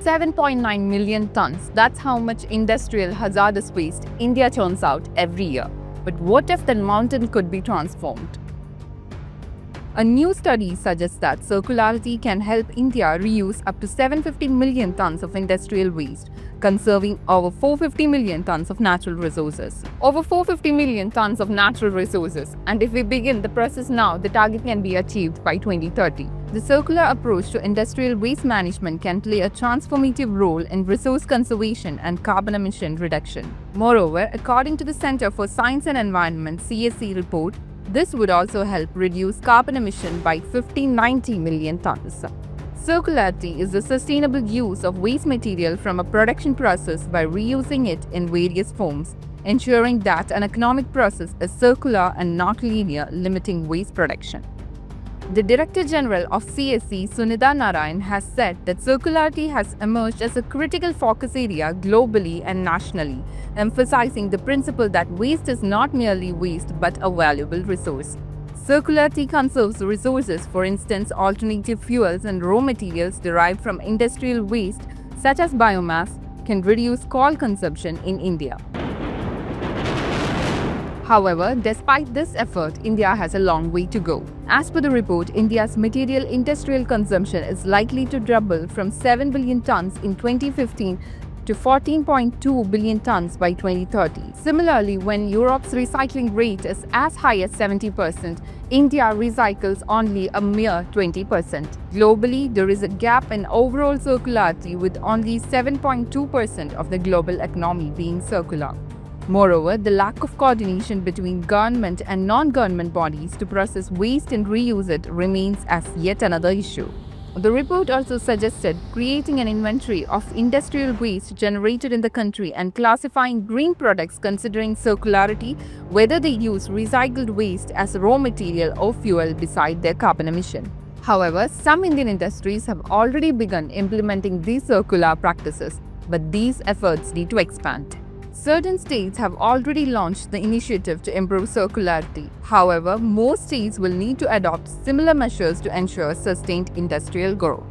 7.9 million tons. That's how much industrial hazardous waste India churns out every year. But what if the mountain could be transformed? A new study suggests that circularity can help India reuse up to 750 million tons of industrial waste, conserving over 450 million tons of natural resources. Over 450 million tons of natural resources. And if we begin the process now, the target can be achieved by 2030. The circular approach to industrial waste management can play a transformative role in resource conservation and carbon emission reduction. Moreover, according to the Center for Science and Environment (CSE) report, this would also help reduce carbon emission by 90 million tons. Circularity is the sustainable use of waste material from a production process by reusing it in various forms, ensuring that an economic process is circular and not linear, limiting waste production. The Director General of CSE, Sunita Narayan, has said that circularity has emerged as a critical focus area globally and nationally, emphasizing the principle that waste is not merely waste but a valuable resource. Circularity conserves resources, for instance, alternative fuels and raw materials derived from industrial waste, such as biomass, can reduce coal consumption in India. However, despite this effort, India has a long way to go. As per the report, India's material industrial consumption is likely to double from 7 billion tons in 2015 to 14.2 billion tons by 2030. Similarly, when Europe's recycling rate is as high as 70%, India recycles only a mere 20%. Globally, there is a gap in overall circularity, with only 7.2% of the global economy being circular. Moreover, the lack of coordination between government and non-government bodies to process waste and reuse it remains as yet another issue. The report also suggested creating an inventory of industrial waste generated in the country and classifying green products considering circularity, whether they use recycled waste as raw material or fuel beside their carbon emission. However, some Indian industries have already begun implementing these circular practices, but these efforts need to expand. Certain states have already launched the initiative to improve circularity. However, more states will need to adopt similar measures to ensure sustained industrial growth.